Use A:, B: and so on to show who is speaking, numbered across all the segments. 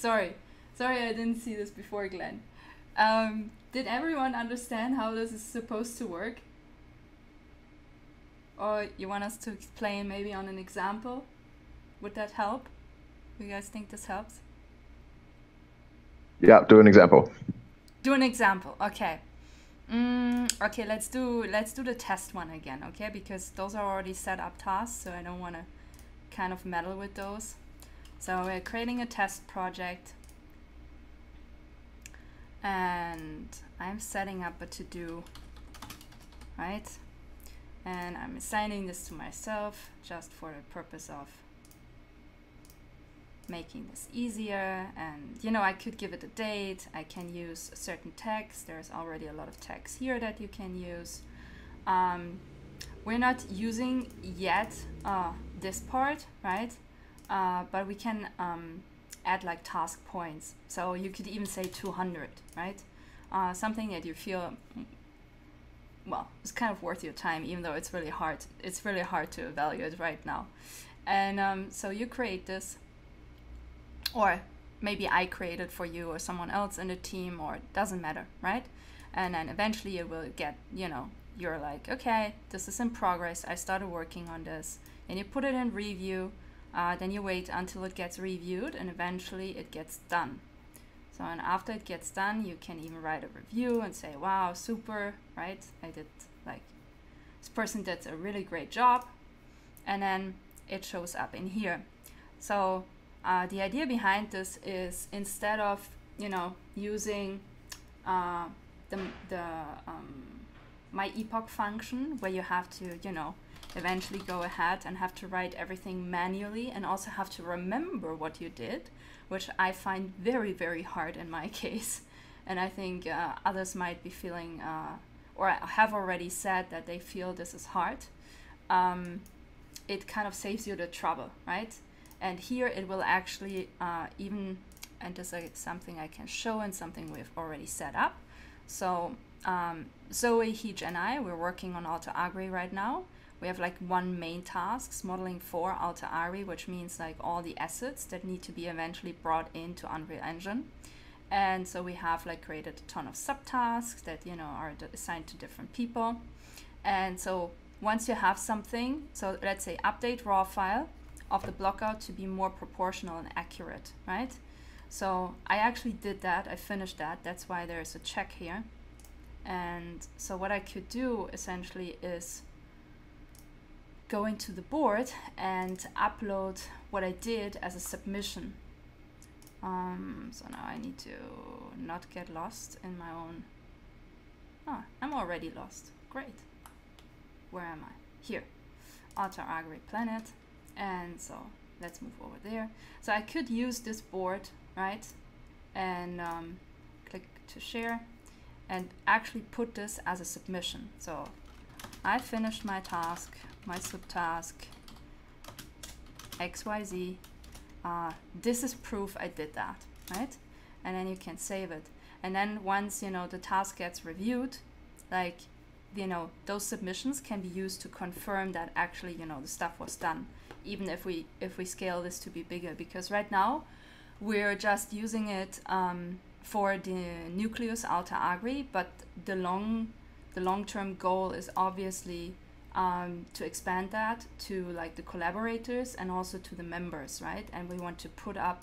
A: Sorry, I didn't see this before, Glenn. Did everyone understand how this is supposed to work? Or you want us to explain maybe on an example? Would that help? You guys think this helps?
B: Yeah, do an example.
A: Do an example. Okay. Okay, let's do the test one again. Okay, because those are already set up tasks, so I don't want to kind of meddle with those. So we're creating a test project, and I'm setting up a to-do, right? And I'm assigning this to myself just for the purpose of making this easier. And you know, I could give it a date. I can use a certain text. There's already a lot of text here that you can use. We're not using yet this part, right? But we can add like task points. So you could even say 200, right? Something that you feel, well, it's kind of worth your time, even though it's really hard. It's really hard to evaluate right now. And so you create this, or maybe I create it for you or someone else in the team, or it doesn't matter, right? And then eventually it will get, you know, you're like, okay, this is in progress. I started working on this, and you put it in review. Then you wait until it gets reviewed, and eventually it gets done. So, and after it gets done, you can even write a review and say, wow, super, right? I did, like, this person did a really great job. And then it shows up in here. So the idea behind this is, instead of, you know, using the my epoch function, where you have to, you know, eventually go ahead and have to write everything manually, and also have to remember what you did, which I find very, very hard in my case. And I think others might be feeling, or have already said that they feel this is hard. It kind of saves you the trouble, right? And here it will actually even, and this is something I can show and something we've already set up. So Zoe, Heej, and I, we're working on Alter Agri right now. We have like one main task, modeling for Alter Agri, which means like all the assets that need to be eventually brought into Unreal Engine. And so we have like created a ton of subtasks that, you know, are assigned to different people. And so once you have something, so let's say update raw file of the blockout to be more proportional and accurate, right? So I actually did that, I finished that, that's why there's a check here. And so what I could do essentially is go into the board and upload what I did as a submission. So now I need to not get lost in my own, I'm already lost, great. Where am I? Here, Alter Agri Planet. And so let's move over there. So I could use this board, right? And click to share and actually put this as a submission. So I finished my task, my subtask, XYZ. This is proof I did that, right? And then you can save it. And then once, you know, the task gets reviewed, like, you know, those submissions can be used to confirm that actually, you know, the stuff was done, even if we scale this to be bigger, because right now we're just using it for the nucleus Alter Agri, but the long-term goal is obviously to expand that to like the collaborators and also to the members, right? And we want to put up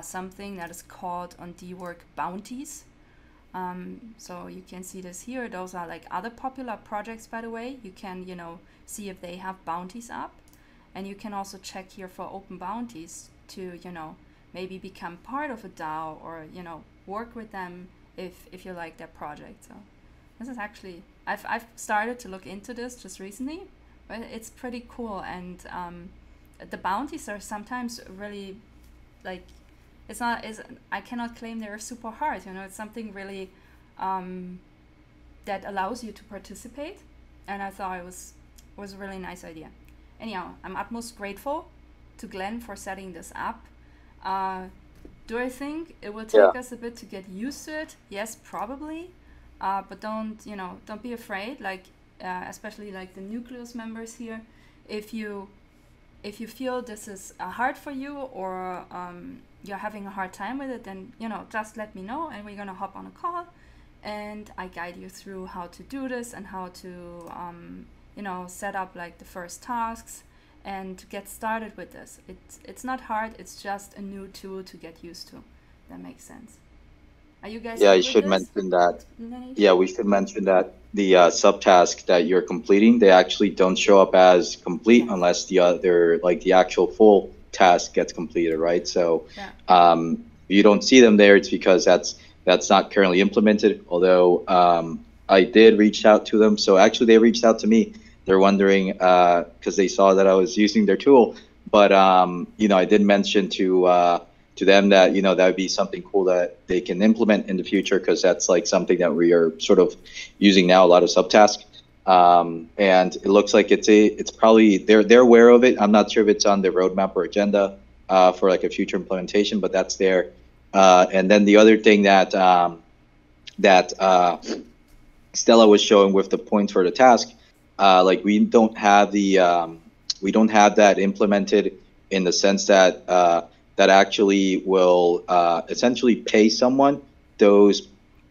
A: something that is called on dwork bounties. So you can see this here. Those are like other popular projects, by the way. You can, you know, see if they have bounties up, and you can also check here for open bounties to, you know, maybe become part of a DAO, or, you know, work with them if you like their project. So this is actually, I've started to look into this just recently, but it's pretty cool. And the bounties are sometimes really like, I cannot claim they're super hard, you know, it's something really that allows you to participate, and I thought it was a really nice idea. Anyhow, I'm utmost grateful to Glenn for setting this up. Do I think it will take us a bit to get used to it? Yes, probably, but don't be afraid, like especially like the nucleus members here. If you feel this is hard for you, or you're having a hard time with it, then just let me know, and we're gonna hop on a call, and I guide you through how to do this and how to set up like the first tasks and get started with this. It's not hard. It's just a new tool to get used to. That makes sense. Are you guys?
B: Yeah, I should mention that. Yeah, we should mention that the subtasks that you're completing, they actually don't show up as complete unless the other, like the actual full task gets completed, right? So you don't see them there. It's because that's not currently implemented. Although I did reach out to them. So actually, they reached out to me. They're wondering because they saw that I was using their tool. But I did mention to them that that would be something cool that they can implement in the future, because that's like something that we are sort of using now, a lot of subtasks. And it looks like it's probably they're aware of it. I'm not sure if it's on their roadmap or agenda for like a future implementation, but that's there. And then the other thing that Stella was showing with the points for the task, like we don't have that implemented in the sense that that actually will essentially pay someone those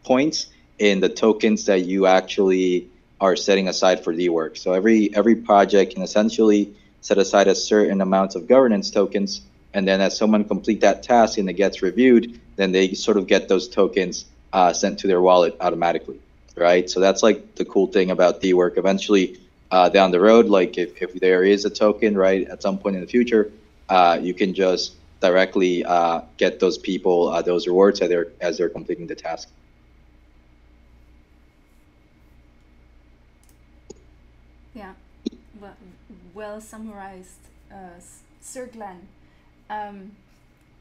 B: points in the tokens that you actually are setting aside for the work. So every project can essentially set aside a certain amount of governance tokens, and then as someone complete that task and it gets reviewed, then they sort of get those tokens sent to their wallet automatically, right? So that's like the cool thing about the work. Eventually, down the road, like if there is a token, right, at some point in the future, you can just directly get those people those rewards as they're completing the task.
A: Yeah, well summarized, Sir Glenn.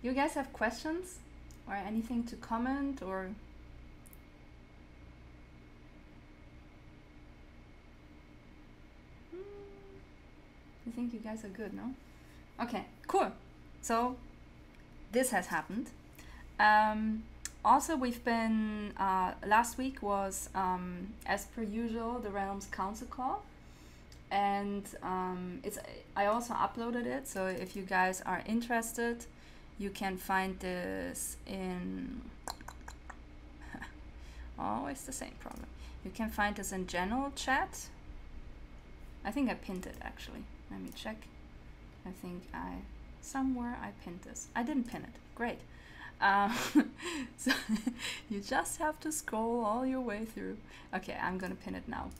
A: You guys have questions or anything to comment, or? I think you guys are good, no? Okay, cool. So this has happened. Also, we've been last week was as per usual the Realms Council call, and I also uploaded it. So if you guys are interested, you can find this in always the same problem. You can find this in general chat. I think I pinned it actually. Let me check. I think somewhere I pinned this. I didn't pin it. Great. So you just have to scroll all your way through. Okay, I'm gonna pin it now.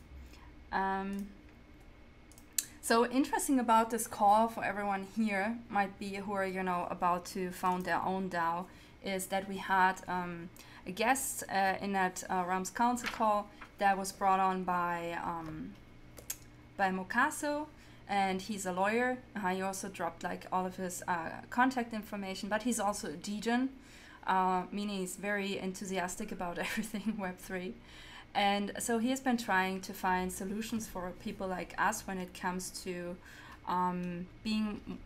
A: So interesting about this call for everyone here might be who are about to found their own DAO is that we had a guest in that Realms Council call that was brought on by Mokaso, and he's a lawyer. He also dropped like all of his contact information, but he's also a degen, meaning he's very enthusiastic about everything Web3. And so he has been trying to find solutions for people like us when it comes to being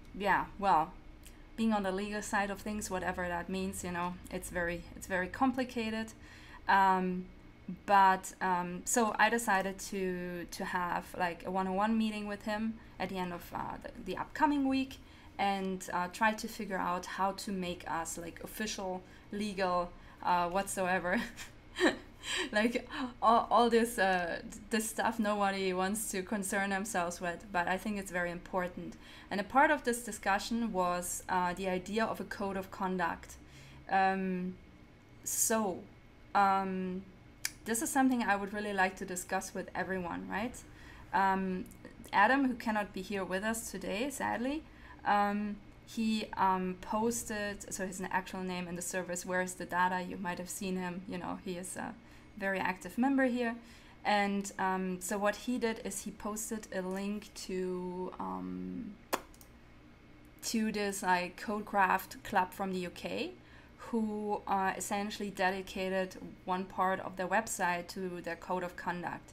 A: on the legal side of things, whatever that means. It's very complicated. But so I decided to have like a one-on-one meeting with him at the end of the upcoming week, and try to figure out how to make us like official, legal, whatsoever. Like all this stuff nobody wants to concern themselves with, but I think it's very important. And a part of this discussion was the idea of a code of conduct. This is something I would really like to discuss with everyone, right? Adam, who cannot be here with us today, sadly, he posted, so his actual name in the service, Where's the Data? You might have seen him, he is a very active member here. And so what he did is he posted a link to this like Codecraft club from the UK, who essentially dedicated one part of their website to their code of conduct.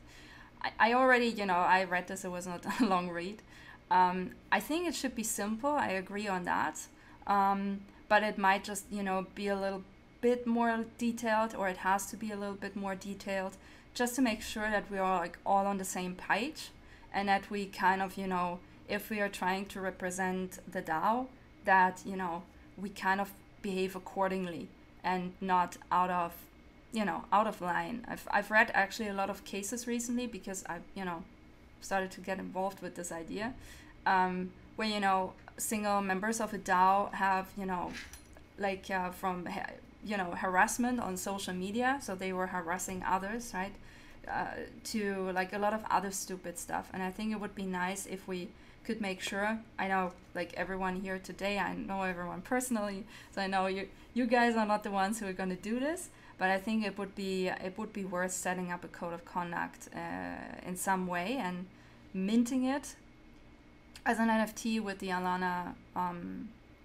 A: I already, I read this, it was not a long read. I think it should be simple, I agree on that. But it might just, be a little bit more detailed, or it has to be a little bit more detailed, just to make sure that we are like all on the same page, and that we kind of, if we are trying to represent the DAO, that, we kind of behave accordingly and not out of line. I've read actually a lot of cases recently because I started to get involved with this idea, where single members of a DAO have from harassment on social media, so they were harassing others, right? To like a lot of other stupid stuff. And I think it would be nice if we could make sure, I know like everyone here today, I know everyone personally, so I know you guys are not the ones who are going to do this, but I think it would be worth setting up a code of conduct in some way and minting it as an NFT with the Alana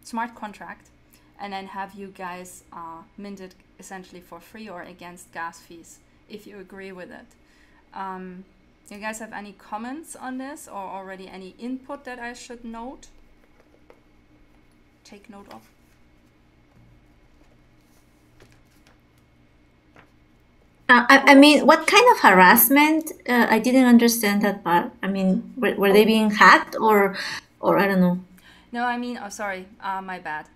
A: smart contract, and then have you guys mint it essentially for free or against gas fees if you agree with it. You guys have any comments on this, or already any input that I should take note of?
C: I mean, what kind of harassment? I didn't understand that part. I mean, were they being hacked or I don't know.
A: No, I mean, sorry, my bad.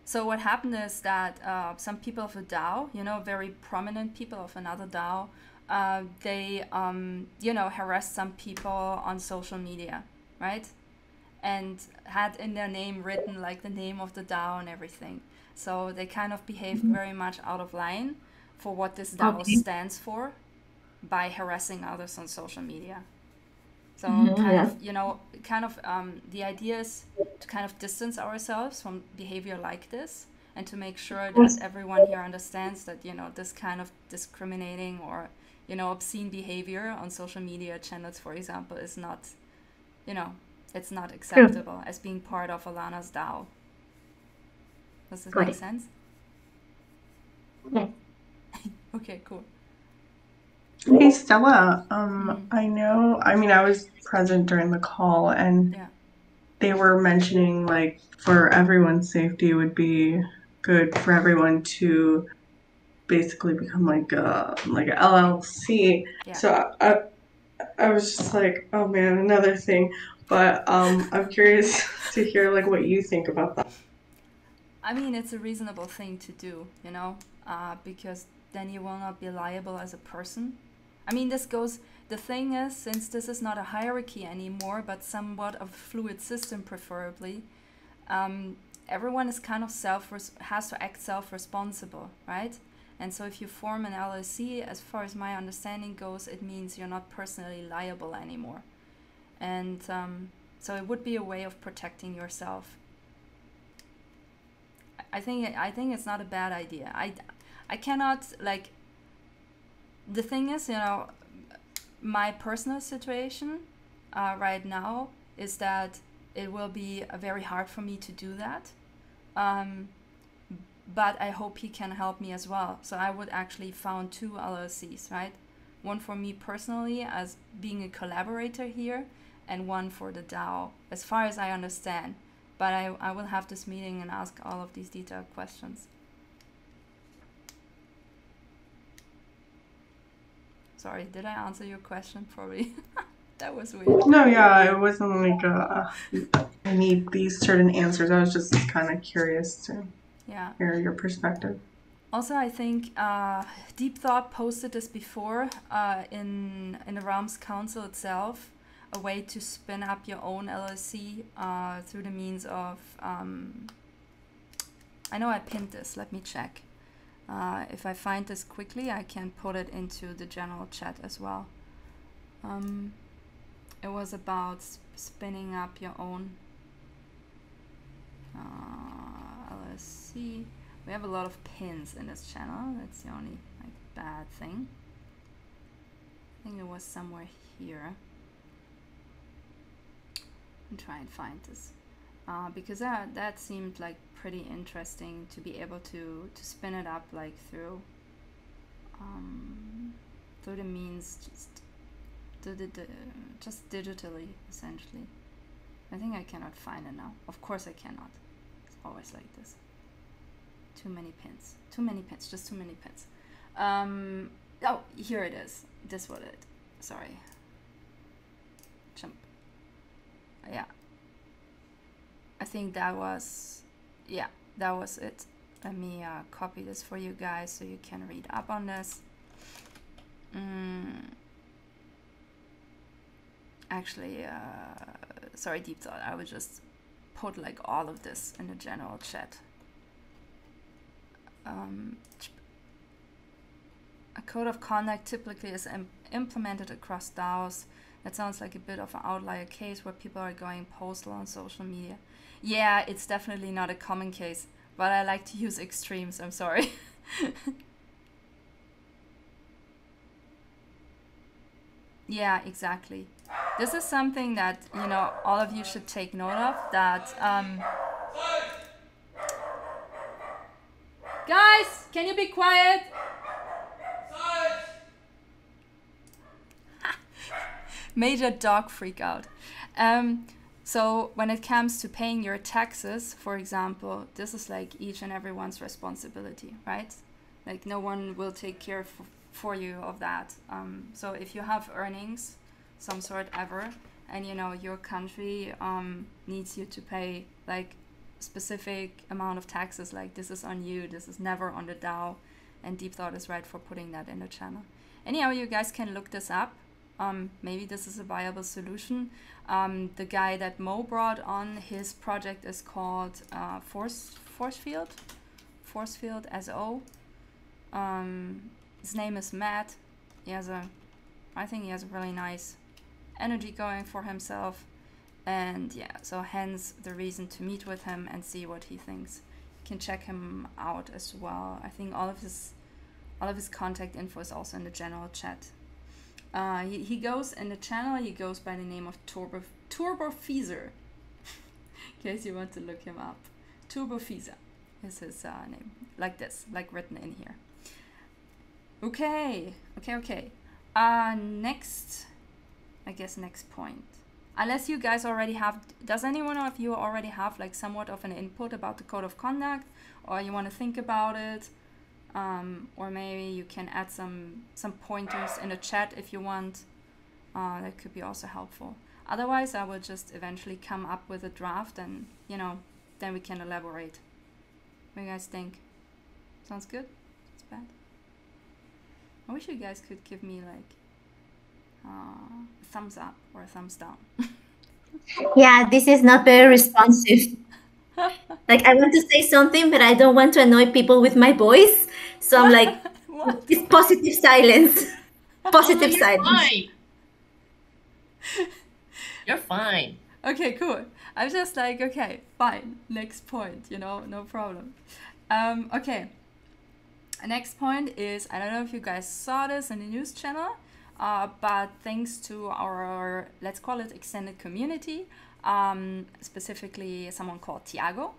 A: So what happened is that some people of a DAO, very prominent people of another DAO, they, harassed some people on social media, right? And had in their name written like the name of the DAO and everything. So they kind of behaved very much out of line for what this DAO stands for by harassing others on social media. So the idea is to kind of distance ourselves from behavior like this, and to make sure that everyone here understands that, this kind of discriminating or, obscene behavior on social media channels, for example, is not, it's not acceptable as being part of Alana's DAO. Does this make sense?
C: Yeah.
A: Okay, cool.
D: Hey Stella, I was present during the call, and they were mentioning like for everyone's safety, it would be good for everyone to basically become like a LLC. Yeah. So I was just like, oh man, another thing. But I'm curious to hear like what you think about that.
A: I mean, it's a reasonable thing to do, because then you will not be liable as a person. I mean, the thing is, since this is not a hierarchy anymore, but somewhat of a fluid system preferably, everyone is kind of has to act self-responsible, right? And so if you form an LLC, as far as my understanding goes, it means you're not personally liable anymore. And so it would be a way of protecting yourself. I think it's not a bad idea. I cannot, like, the thing is, my personal situation right now is that it will be very hard for me to do that. But I hope he can help me as well. So I would actually found 2 LLCs, right? One for me personally as being a collaborator here, and one for the DAO, as far as I understand. But I will have this meeting and ask all of these detailed questions. Sorry, did I answer your question? Probably. That was weird.
D: No, yeah, it wasn't like I need these certain answers. I was just kind of curious to hear your perspective.
A: Also, I think Deep Thought posted this before in the Realms Council itself, a way to spin up your own LLC through the means of... I know I pinned this. Let me check. If I find this quickly, I can put it into the general chat as well. It was about spinning up your own LLC. We have a lot of pins in this channel. That's the only bad thing. I think it was somewhere here. I'll try and find this. Because that seemed like pretty interesting to be able to spin it up like through the means just digitally, essentially. I think I cannot find it now. Of course I cannot. It's always like this. Too many pins, just too many pins. Oh, here it is. This was it. Sorry. Jump. Yeah. I think that was, that was it. Let me copy this for you guys so you can read up on this. Actually, sorry, Deep Thought, I would just put like all of this in the general chat. A code of conduct typically is implemented across DAOs. That sounds like a bit of an outlier case where people are going postal on social media. Yeah, it's definitely not a common case, but I like to use extremes, I'm sorry. Yeah, exactly. This is something that, you know, all of you should take note of, that guys, can you be quiet? Major dog freak out. So when it comes to paying your taxes, for example, this is like each and everyone's responsibility, right? Like no one will take care for you of that. So if you have earnings, some sort ever, and you know your country needs you to pay like specific amount of taxes, like this is on you, this is never on the DAO, and Deep Thought is right for putting that in the channel. Anyhow, you guys can look this up. Maybe this is a viable solution. The guy that Mo brought on, his project is called Force Field SO. His name is Matt. I think he has a really nice energy going for himself, and yeah, so hence the reason to meet with him and see what he thinks. You can check him out as well. I think all of his contact info is also in the general chat. He goes in the channel, he goes by the name of Turbofeezer. In case you want to look him up. Turbofeezer is his name. Like this, like written in here. Okay. Next point. Unless you guys already have, does anyone of you already have like somewhat of an input about the code of conduct, or you want to think about it? Or maybe you can add some pointers in the chat if you want. That could be also helpful. Otherwise, I will just eventually come up with a draft, and you know, then we can elaborate. What do you guys think? Sounds good? It's bad. I wish you guys could give me like a thumbs up or a thumbs down.
C: Yeah, this is not very responsive. Like I want to say something, but I don't want to annoy people with my voice. So I'm like, it's positive silence. Positive silence.
E: Fine. You're fine.
A: Okay, cool. I'm just like, okay, fine. Next point, you know, no problem. Okay. Next point is, I don't know if you guys saw this in the news channel, but thanks to our, let's call it extended community, specifically someone called Tiago,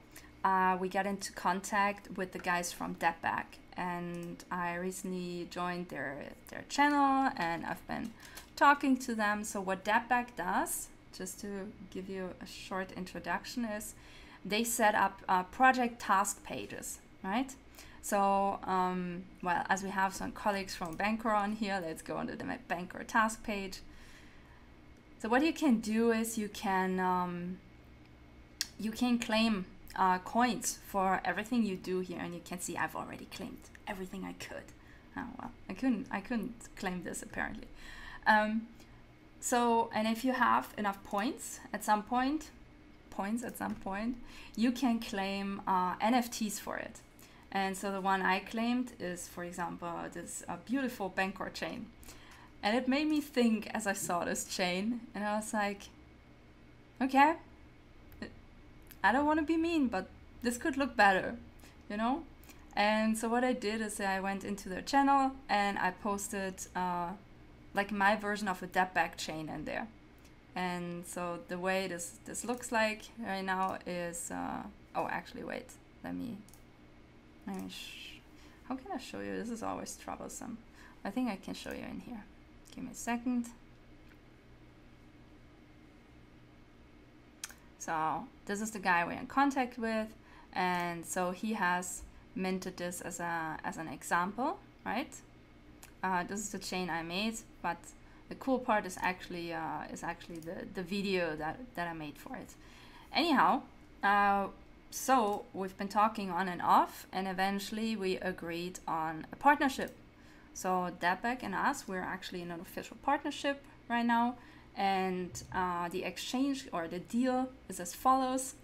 A: we got into contact with the guys from Debback, and I recently joined their channel, and I've been talking to them. So what Debback does, just to give you a short introduction, is they set up project task pages, right? So, well, as we have some colleagues from Bancor on here, let's go onto the Bancor task page. So what you can do is you can claim coins for everything you do here, and you can see I've already claimed everything I could. Oh well, I couldn't claim this apparently. So, and if you have enough points at some point, you can claim NFTs for it. And so the one I claimed is, for example, this beautiful Bancor chain. And it made me think as I saw this chain, and I was like, okay, I don't want to be mean, but this could look better, you know? And so what I did is I went into their channel and I posted like my version of a Debback chain in there. And so the way this looks like right now is, oh, actually, wait, let me how can I show you? This is always troublesome. I think I can show you in here. Give me a second. So this is the guy we're in contact with, and so he has minted this as an example, right? This is the chain I made, but the cool part is actually the video that I made for it. Anyhow, so we've been talking on and off, and eventually we agreed on a partnership. So Dabek and us, we're actually in an official partnership right now, and the exchange or the deal is as follows.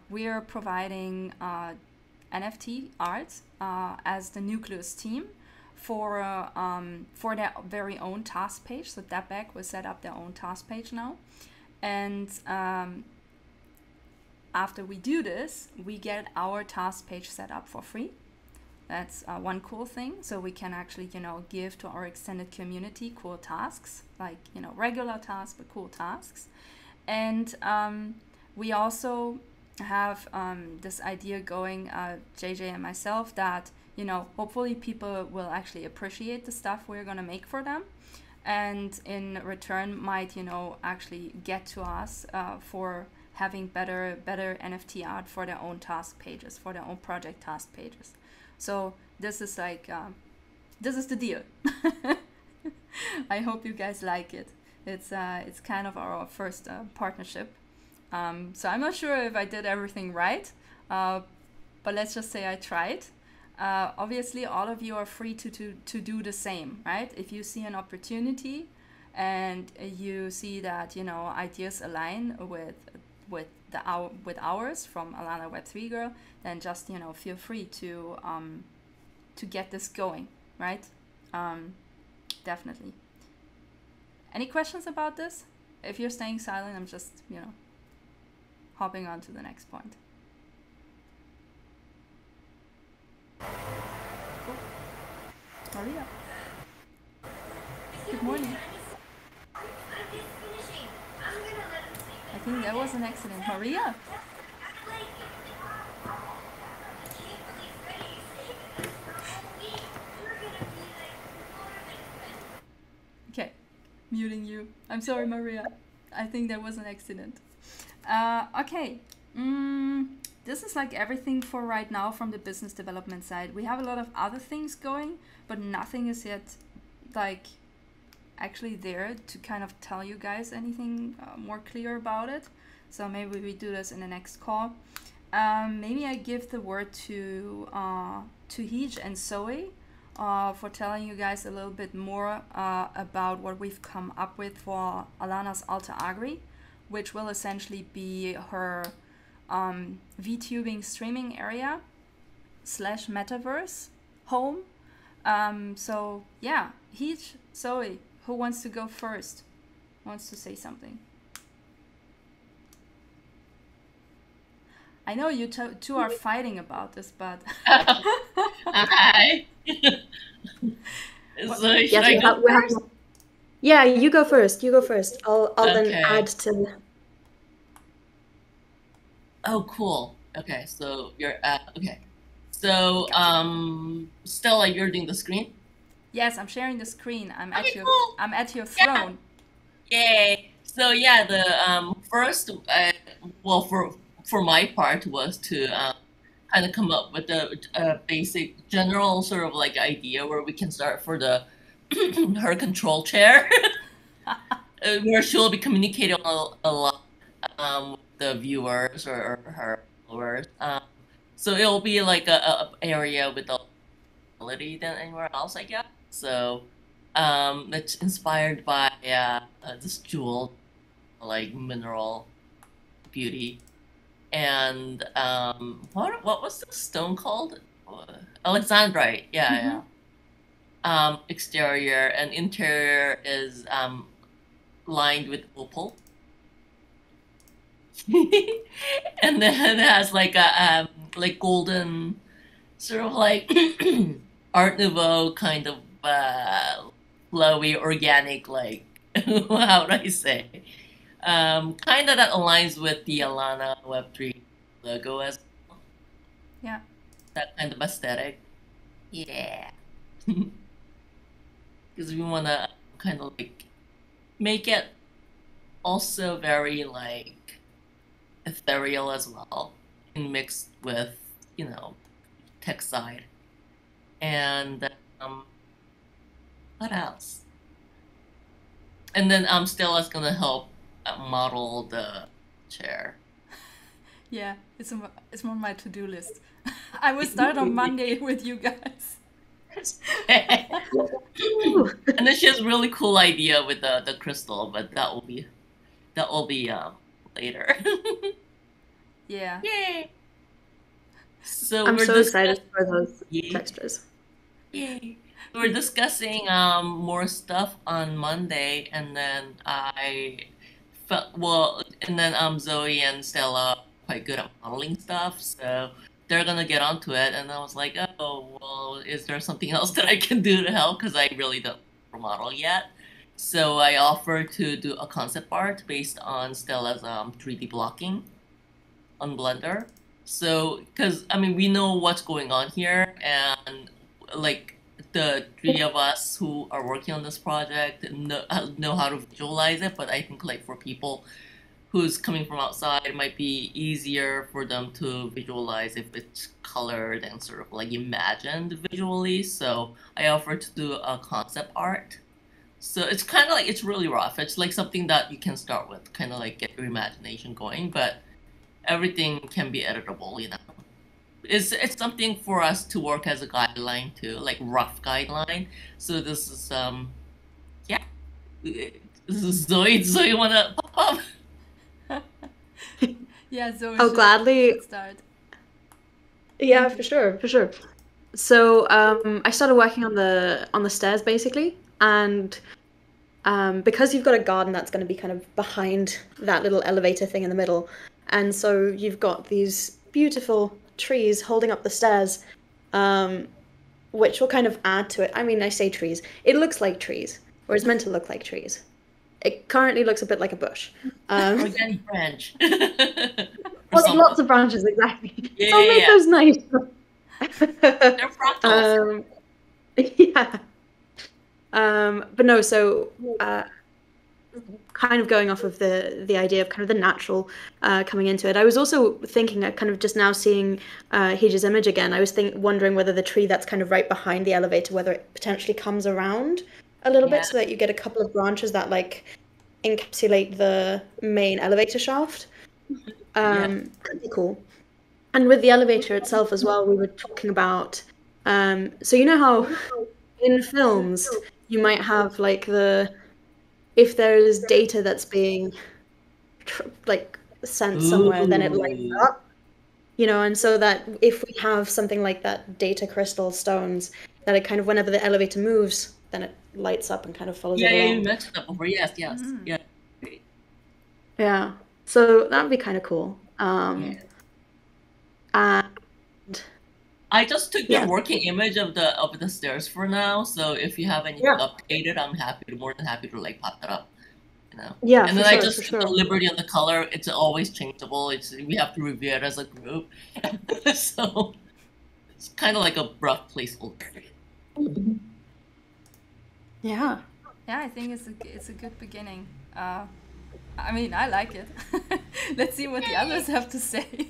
A: We're providing NFT art as the Nucleus team for their very own task page. So Dabek will set up their own task page now, and after we do this, we get our task page set up for free. That's one cool thing. So we can actually, give to our extended community cool tasks, like, regular tasks, but cool tasks. And we also have this idea going, JJ and myself, that, hopefully people will actually appreciate the stuff we're going to make for them. And in return might, actually get to us for having better NFT art for their own task pages, for their own project task pages. So this is like, this is the deal. I hope you guys like it. It's kind of our first partnership. So I'm not sure if I did everything right, but let's just say I tried. Obviously, all of you are free to do the same, right? If you see an opportunity and you see that, ideas align with ours from Alanatheweb3girl, then just feel free to get this going, right? Definitely. Any questions about this? If you're staying silent, I'm just hopping on to the next point. Cool. Maria. Good morning. I think that was an accident. Maria? Okay, muting you. I'm sorry, Maria. I think that was an accident. Okay. This is like everything for right now from the business development side. We have a lot of other things going, but nothing is yet like actually there to kind of tell you guys anything more clear about it. So maybe we do this in the next call. Maybe I give the word to Hij and Zoe for telling you guys a little bit more about what we've come up with for Alana's Alter Agri, which will essentially be her VTubing streaming area / Metaverse home. So yeah, Hij, Zoe, who wants to go first? Wants to say something? I know you two are fighting about this, but
E: Hi. So should I go first?
F: Yeah, you go first. You go first. I'll then add to the...
E: Oh, cool. Okay, so you're okay. So Stella, you're doing the screen?
A: Yes, I'm sharing the screen. I'm at your
E: cool.
A: I'm at your throne.
E: Yay! So yeah, the first well for my part was to kind of come up with a basic general sort of like idea where we can start for the her control chair, where she'll be communicating a lot with the viewers or her followers. So it'll be like a area with a ability than anywhere else, I guess. So it's inspired by this jewel, like mineral beauty. And what was the stone called? Alexandrite. Yeah, yeah. Exterior and interior is lined with opal. And then it has like a like golden, sort of like Art Nouveau kind of flowy, organic, like how would I say? Kind of that aligns with the Alanatheweb3 logo as well.
A: Yeah.
E: That kind of aesthetic. Yeah. Because we want to kind of like make it also very like ethereal as well, and mixed with, tech side. And what else? And then Stella's gonna help model the chair.
A: Yeah, it's on my to-do list. I will start on Monday with you guys.
E: And then she has a really cool idea with the crystal, but that will be later.
A: Yeah.
E: Yay! So
F: I'm
E: we're
F: so excited for those textures.
E: Yay! We're discussing more stuff on Monday, and then Zoe and Stella are quite good at modeling stuff, so they're gonna get onto it. And I was like, oh well, is there something else that I can do to help? Because I really don't model yet. So I offered to do a concept art based on Stella's 3D blocking on Blender. So, because I mean, we know what's going on here, and like the three of us who are working on this project know how to visualize it. But I think like for people who's coming from outside, it might be easier for them to visualize if it's colored and sort of like imagined visually. So I offered to do a concept art. So it's kind of like, it's really rough. It's like something that you can start with, kind of like get your imagination going, but everything can be editable, you know. It's something for us to work as a guideline too, like rough guideline. So this is yeah. This is Zoe. Zoe, wanna pop up?
A: Yeah, Zoe.
F: I'll gladly
A: start.
F: Yeah, for sure. So I started working on the stairs basically, and because you've got a garden that's going to be kind of behind that little elevator thing in the middle, and so you've got these beautiful trees holding up the stairs, which will kind of add to it. I mean, I say trees. It looks like trees, or it's meant to look like trees. It currently looks a bit like a bush.
E: Organic branch.
F: Well, lots of branches, exactly.
E: Yeah,
F: so I'll make those nice.
E: They're fractals.
F: Yeah. But no, so kind of going off of the idea of kind of the natural coming into it. I was also thinking, kind of just now seeing Heej's image again, I was wondering whether the tree that's kind of right behind the elevator, whether it potentially comes around a little bit so that you get a couple of branches that like encapsulate the main elevator shaft. That'd be cool. And with the elevator itself as well, we were talking about, so you know how in films you might have like if there's data that's being like sent somewhere, then it lights up, you know, and so that if we have something like that data crystal stones, that it kind of, whenever the elevator moves, then it lights up and kind of follows it along.
E: Yeah, you mentioned that before. Yes. Yeah.
F: Yeah. So that'd be kind of cool. And
E: I just took the working image of the stairs for now. So if you have anything updated, I'm more than happy to like pop that up. You know.
F: Yeah.
E: And then I just took the liberty on the color. It's always changeable. We have to review it as a group. So it's kind of like a rough placeholder.
A: Yeah. Yeah, I think it's a good beginning. I mean, I like it. Let's see what the others have to say.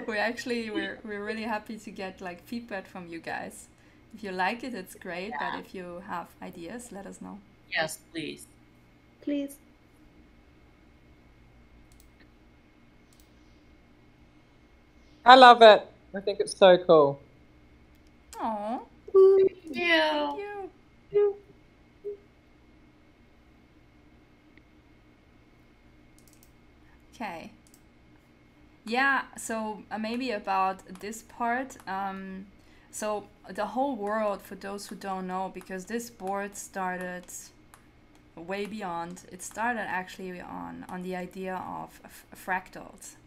A: We're really happy to get like feedback from you guys. If you like it, it's great. But if you have ideas, let us know.
E: Yes, please.
F: Please.
G: I love it. I think it's so cool.
A: Aww.
E: Thank you.
A: Okay. Yeah, so maybe about this part. So the whole world, for those who don't know, because this board started way beyond, it started actually on the idea of fractals.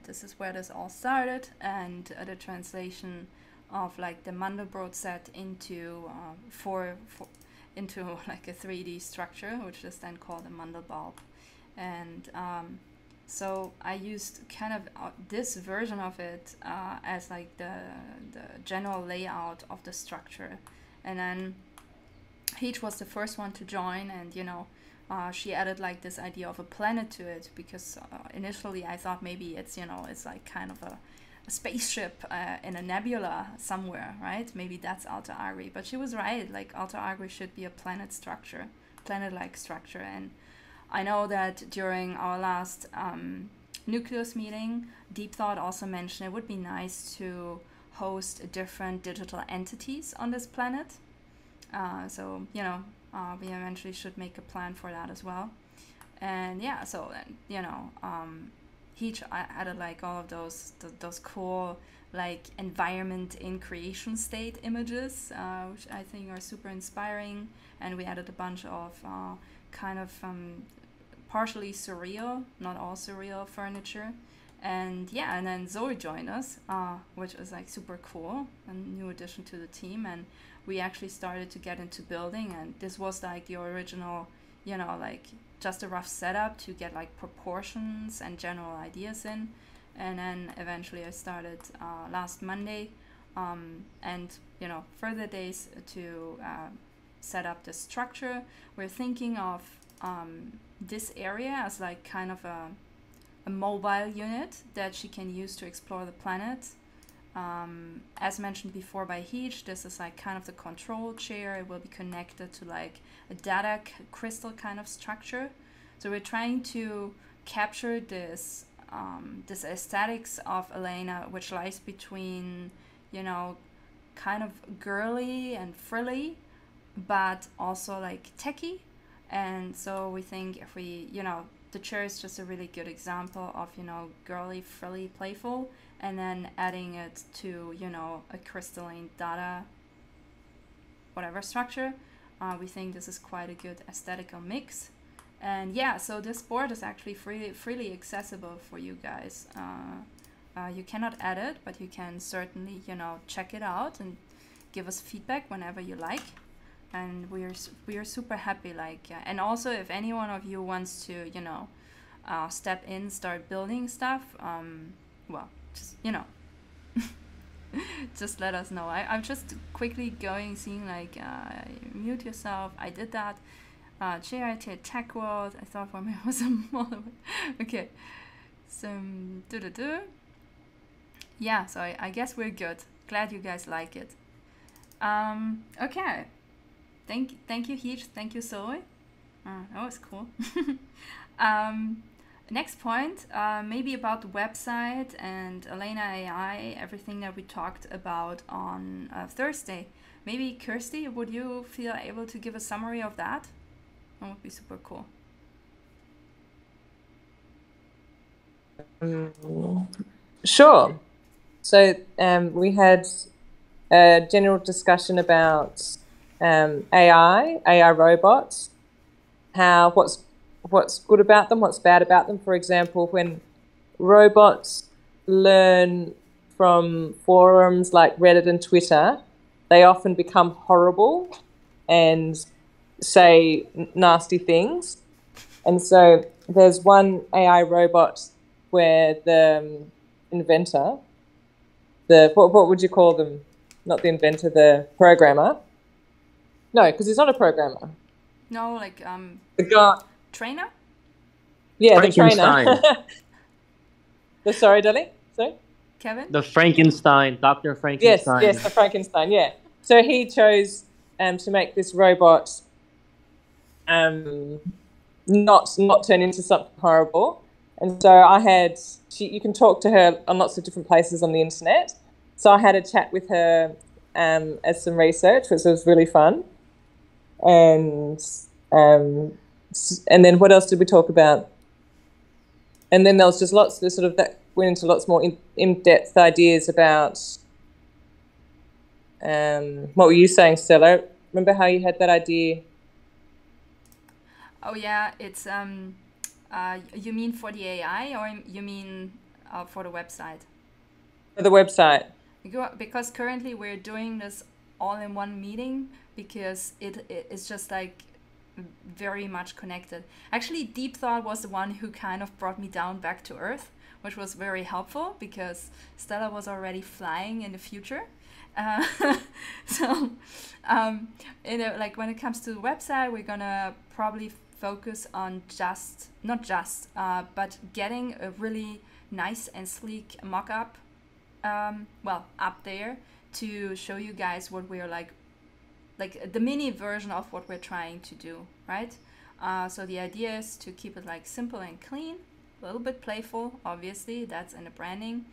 A: This is where this all started, and the translation of like the Mandelbrot set into into like a 3D structure, which is then called a Mandelbulb. And so I used kind of this version of it as like the general layout of the structure. And then Heej was the first one to join, and you know, she added like this idea of a planet to it, because initially I thought maybe it's, you know, it's like kind of a spaceship in a nebula somewhere, right? Maybe that's Alter Agri. But she was right, like Alter Agri should be a planet structure, planet-like structure. And I know that during our last nucleus meeting, Deep Thought also mentioned it would be nice to host different digital entities on this planet. So, you know, we eventually should make a plan for that as well. And yeah, so then, you know, he added like all of those cool like environment in creation state images, which I think are super inspiring. And we added a bunch of kind of partially surreal, not all surreal furniture. And yeah, and then Zoe joined us, which is like super cool, a new addition to the team. And we actually started to get into building, and this was like the original, you know, like just a rough setup to get like proportions and general ideas in. And then eventually I started last Monday, and you know, further days to set up the structure. We're thinking of this area as like kind of a mobile unit that she can use to explore the planet. As mentioned before by Heech, this is like kind of the control chair. It will be connected to like a data crystal kind of structure. So we're trying to capture this this aesthetics of Elena, which lies between, you know, kind of girly and frilly, but also like techie. And so we think if we, you know, the chair is just a really good example of, you know, girly, frilly, playful, and then adding it to, you know, a crystalline data whatever structure. We think this is quite a good aesthetical mix. And yeah, so this board is actually freely accessible for you guys. You cannot add it, but you can certainly, you know, check it out and give us feedback whenever you like. And we are super happy, like, and also if any one of you wants to, you know, step in, start building stuff, well, just, you know, just let us know. I'm just quickly going, seeing like, mute yourself. I did that. JIT Tech World. I thought for me it was a model. Okay. So, yeah, so I guess we're good. Glad you guys like it. Okay. Thank you, Heech. Thank you, Zoe. That was cool. Next point, maybe about the website and Elena AI, everything that we talked about on Thursday. Maybe Kirsty, would you feel able to give a summary of that? That would be super cool.
G: Sure. So we had a general discussion about AI robots, what's good about them, what's bad about them. For example, when robots learn from forums like Reddit and Twitter, they often become horrible and say nasty things. And so there's one AI robot where the inventor, what would you call them? Not the inventor, the programmer. No, because he's not a programmer.
A: No, like
G: the guy.
A: Trainer?
G: Yeah, the trainer. Sorry, Dolly? Sorry?
A: Kevin?
H: The Frankenstein, Dr. Frankenstein.
G: Yes, the Frankenstein, yeah. So he chose to make this robot not turn into something horrible. And so you can talk to her on lots of different places on the internet. So I had a chat with her as some research, which was really fun. And then what else did we talk about? And then there was just lots of sort of that went into lots more in-depth ideas about what were you saying, Stella? Remember how you had that idea?
A: Oh yeah, it's you mean for the AI or you mean for the website?
G: For the website.
A: Because currently we're doing this all in one meeting because it's just like very much connected. Actually, Deep Thought was the one who kind of brought me down back to Earth, which was very helpful because Stella was already flying in the future. So, like when it comes to the website, we're gonna probably focus on but getting a really nice and sleek mock-up, up there to show you guys what we're like the mini version of what we're trying to do, right? So the idea is to keep it like simple and clean, a little bit playful, obviously, that's in the branding.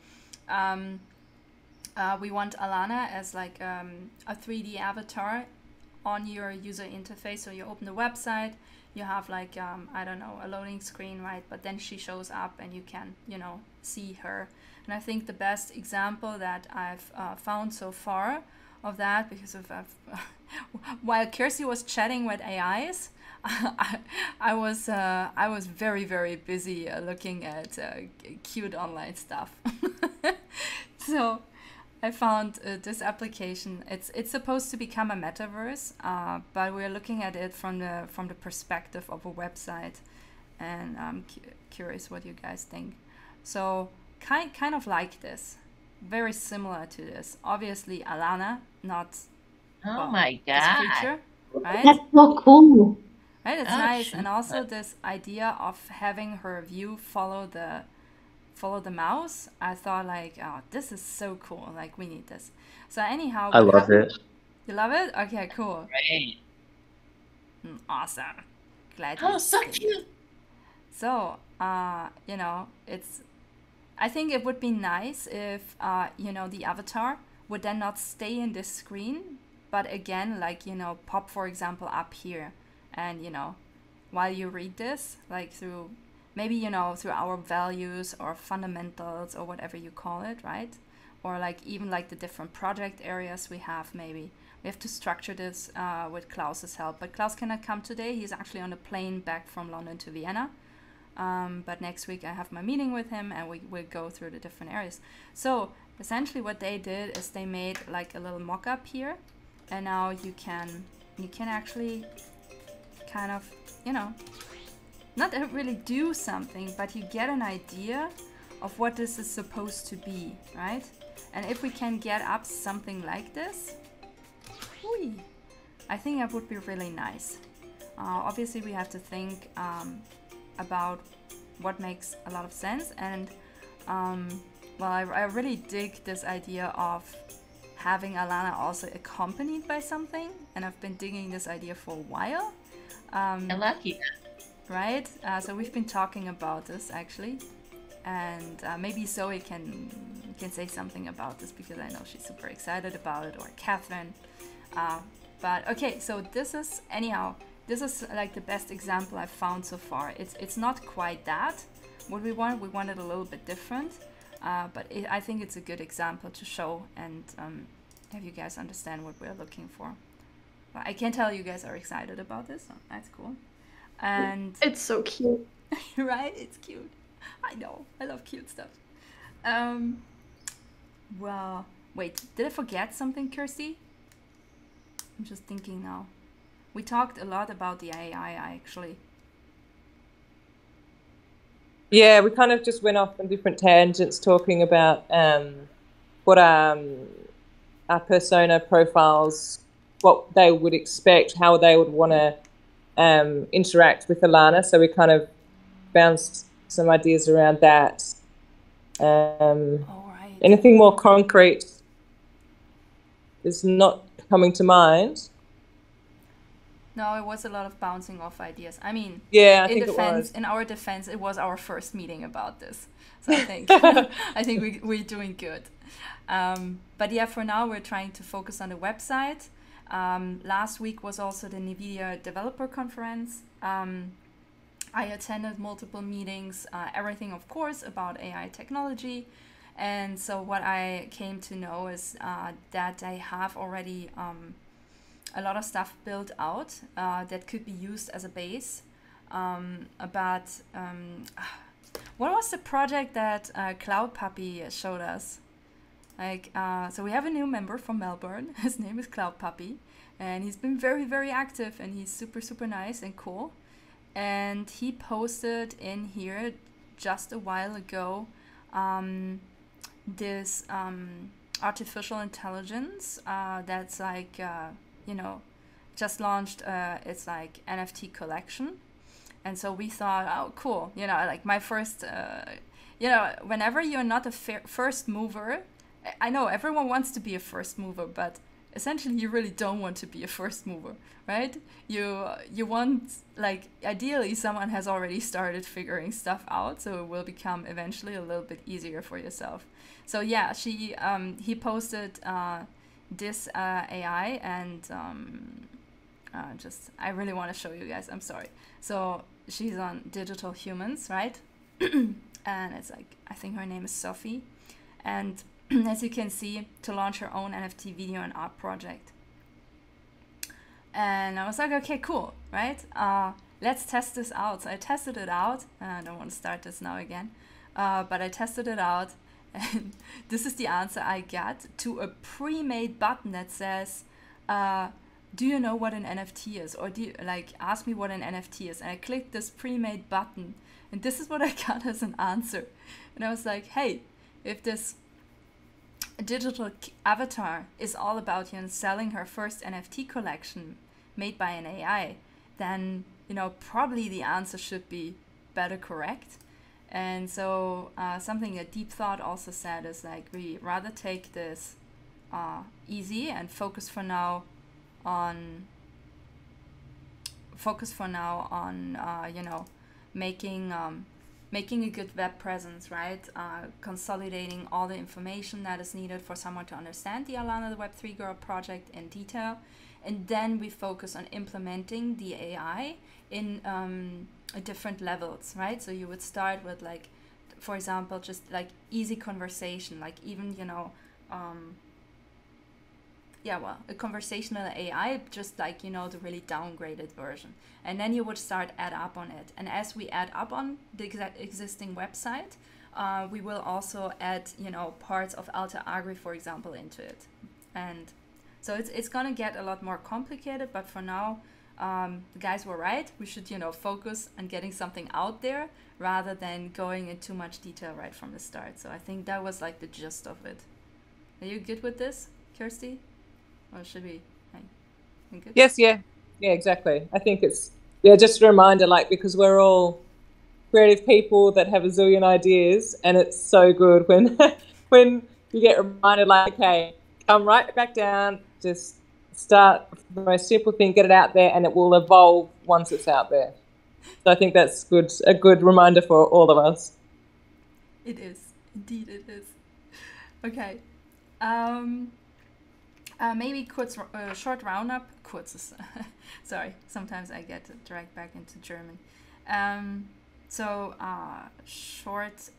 A: We want Alana as like a 3D avatar on your user interface. So you open the website, you have like, I don't know, a loading screen, right? But then she shows up and you can, you know, see her. And I think the best example that I've found so far of that, because of while Kirsty was chatting with AIs, I was very, very busy looking at cute online stuff. So I found this application. It's supposed to become a metaverse, but we're looking at it from the perspective of a website, and I'm curious what you guys think. So kind of like this, very similar to this. Obviously, Alana, not.
E: Oh my
A: this
E: god!
A: feature, right?
C: That's so cool.
A: Right, it's nice, and also this idea of having her view follow the mouse. I thought like, oh, this is so cool. Like we need this. So anyhow,
H: I love it.
A: You love it? Okay, cool.
E: Great.
A: Awesome. Glad.
E: Oh, so cute.
A: So, you know, I think it would be nice if, you know, the avatar would then not stay in this screen, but again, like, you know, pop, for example, up here. And, you know, while you read this, like through, maybe, you know, through our values or fundamentals or whatever you call it, right? Or like even like the different project areas we have, maybe. We have to structure this with Klaus's help. But Klaus cannot come today. He's actually on a plane back from London to Vienna. But next week I have my meeting with him and we will go through the different areas. So essentially what they did is they made like a little mock-up here. And now you can actually kind of, you know, not really do something, but you get an idea of what this is supposed to be, right? And if we can get up something like this, I think that would be really nice. Obviously, we have to think about what makes a lot of sense. And well, I really dig this idea of having Alana also accompanied by something. And I've been digging this idea for a while.
E: I like it.
A: Right? So we've been talking about this actually. And maybe Zoe can say something about this because I know she's super excited about it, or Catherine. But okay, so this is like the best example I've found so far. It's not quite that what we want. We want it a little bit different, but I think it's a good example to show and have you guys understand what we're looking for. Well, I can tell you guys are excited about this, so that's cool. And
F: it's so cute.
A: Right? It's cute. I know. I love cute stuff. Well, wait, did I forget something, Kirsty? I'm just thinking now. We talked a lot about the AI, actually.
G: Yeah, we kind of just went off on different tangents talking about what our persona profiles, what they would expect, how they would want to interact with Alana. So we kind of bounced some ideas around that.
A: All right.
G: Anything more concrete is not coming to mind.
A: No, it was a lot of bouncing off ideas. I mean,
G: yeah,
A: in our defense, it was our first meeting about this. So I think I think we're doing good. But yeah, for now we're trying to focus on the website. Last week was also the NVIDIA Developer Conference. I attended multiple meetings, everything of course about AI technology. And so what I came to know is that they have already a lot of stuff built out that could be used as a base. But what was the project that Cloud Puppy showed us? Like, so we have a new member from Melbourne. His name is Cloud Puppy, and he's been very, very active, and he's super, super nice and cool. And he posted in here just a while ago this artificial intelligence that's like, you know, just launched its like NFT collection. And so we thought, oh, cool. You know, like my first, you know, whenever you're not a first mover, I know everyone wants to be a first mover, but essentially you really don't want to be a first mover, right? You want, like, ideally someone has already started figuring stuff out, so it will become eventually a little bit easier for yourself. So yeah, he posted this AI, and I really want to show you guys. I'm sorry. So she's on Digital Humans, right? And it's like, I think her name is Sophie, and as you can see, to launch her own NFT video and art project. And I was like, okay, cool, right? Let's test this out. So I tested it out. I don't want to start this now again, but I tested it out, and this is the answer I got to a pre-made button that says, do you know what an NFT is? Or do you, like, ask me what an NFT is? And I clicked this pre-made button, and this is what I got as an answer. And I was like, hey, if this digital avatar is all about, you know, selling her first NFT collection made by an AI, then, you know, probably the answer should be better correct. And so something that Deep Thought also said is, like, we rather take this easy and focus for now on you know, making a good web presence, right? Consolidating all the information that is needed for someone to understand the Alanatheweb3girl project in detail, and then we focus on implementing the AI in different levels, right? So you would start with, like, for example, just like easy conversation, like even, you know, a conversational AI, just like, you know, the really downgraded version. And then you would start add up on it. And as we add up on the existing website, we will also add, you know, parts of Alter Agri, for example, into it. And so it's going to get a lot more complicated, but for now, the guys were right. We should, you know, focus on getting something out there rather than going in too much detail right from the start. So I think that was like the gist of it. Are you good with this, Kirsty? Or should we? Good?
G: Yes, yeah, exactly. I think it's, just a reminder, like, because we're all creative people that have a zillion ideas, and it's so good when when you get reminded, like, okay, come right back down, just start the most simple thing, get it out there, and it will evolve once it's out there. So I think that's a good reminder for all of us.
A: It is, indeed it is. Okay. Maybe short roundup. Sorry, sometimes I get dragged back into German. Short.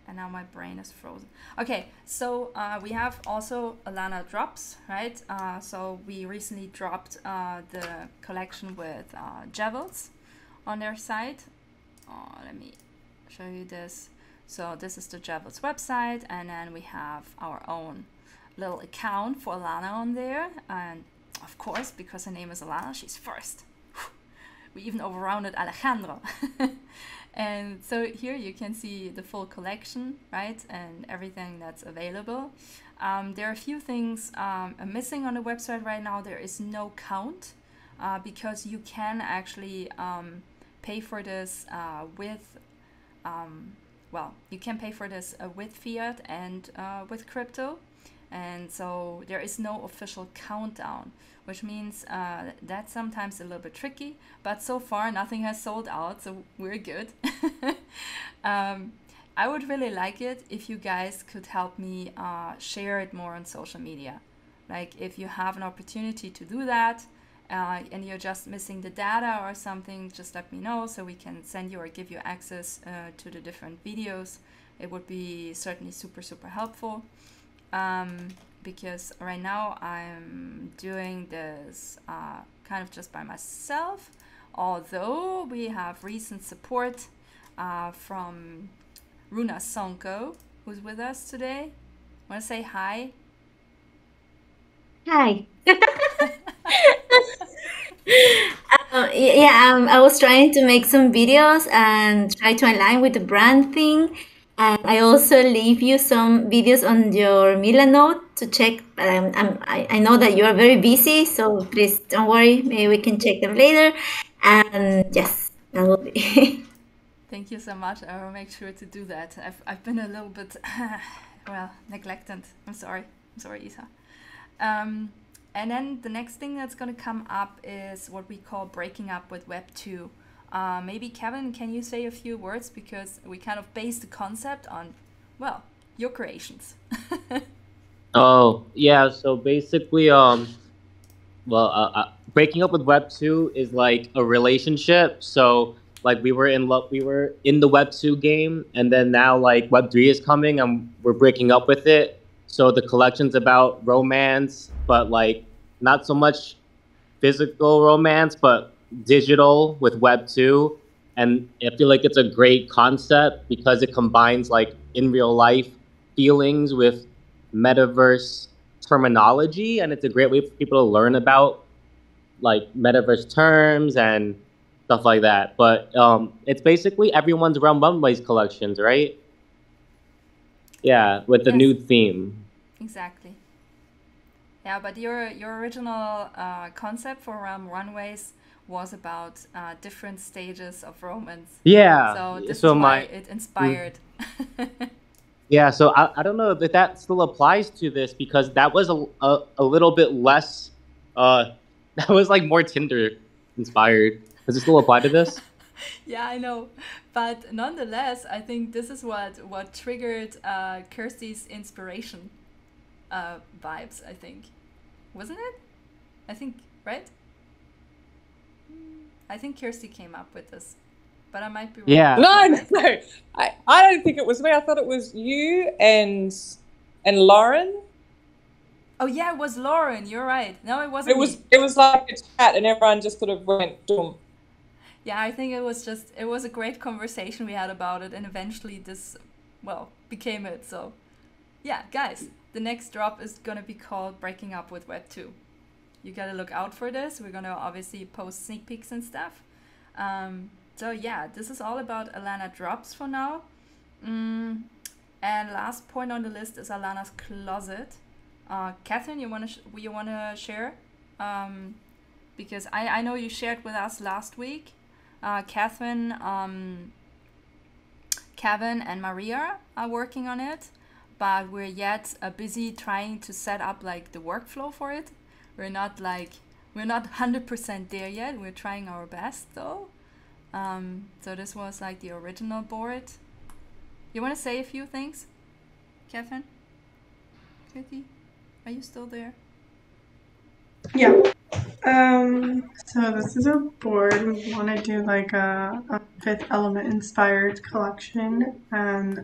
A: And now my brain is frozen. Okay, so we have also Alana Drops, right? So we recently dropped the collection with Jevels on their site. Let me show you this. So this is the Jevels website, and then we have our own little account for Alana on there, and of course, because her name is Alana, she's first. We even overrounded Alejandro. And so here you can see the full collection, right, and everything that's available. There are a few things missing on the website right now. There is no count because you can actually pay for this with you can pay for this with fiat and with crypto. And so there is no official countdown, which means that's sometimes a little bit tricky, but so far nothing has sold out, so we're good. I would really like it if you guys could help me share it more on social media. Like, if you have an opportunity to do that and you're just missing the data or something, just let me know so we can send you or give you access to the different videos. It would be certainly super, super helpful. Because right now I'm doing this kind of just by myself, although we have recent support from Runa Sonko, who's with us today. Want to say hi?
C: Hi. I was trying to make some videos and try to align with the brand thing. And I also leave you some videos on your Milanote to check. I know that you are very busy, so please don't worry. Maybe we can check them later. And yes, that will be.
A: Thank you so much. I will make sure to do that. I've been a little bit, neglectant. I'm sorry. Sorry, Isa. And then the next thing that's going to come up is what we call breaking up with Web 2. Maybe Kevin, can you say a few words, because we kind of base the concept on, well, your creations.
H: Oh, yeah. So basically, breaking up with Web 2 is like a relationship. So like we were in love, we were in the Web 2 game, and then now like Web 3 is coming, and we're breaking up with it. So the collection's about romance, but like not so much physical romance, but digital with Web 2. And I feel like it's a great concept because it combines like in real life feelings with metaverse terminology, and it's a great way for people to learn about like metaverse terms and stuff like that. But it's basically everyone's Realm Runways collections, right? Yeah, with the new theme.
A: Exactly. Yeah, but your original concept for Realm Runways was about different stages of romance.
H: Yeah.
A: So this is why it inspired.
H: Yeah, so I don't know if that still applies to this, because that was a little bit less, that was like more Tinder inspired. Does it still apply to this?
A: Yeah, I know. But nonetheless, I think this is what triggered Kirsty's inspiration vibes, I think. Wasn't it? I think, right? I think Kirsty came up with this. But I might be wrong.
G: Yeah. No. I don't think it was me. I thought it was you and Lauren.
A: Oh yeah, it was Lauren. You're right. No, it wasn't.
G: It was like a chat, and everyone just sort of went doom.
A: Yeah, I think it was a great conversation we had about it, and eventually this, well, became it. So, yeah, guys, the next drop is gonna be called Breaking Up with Web 2. You gotta look out for this. We're gonna obviously post sneak peeks and stuff. So yeah, this is all about Alana drops for now. And last point on the list is Alana's closet. Catherine, you wanna share? Because I know you shared with us last week. Catherine, Kevin, and Maria are working on it, but we're yet busy trying to set up like the workflow for it. We're not 100% there yet. We're trying our best though. So this was like the original board. You want to say a few things, Catherine? Kathy, are you still there?
D: Yeah. So this is a board. We want to do like a Fifth Element inspired collection, and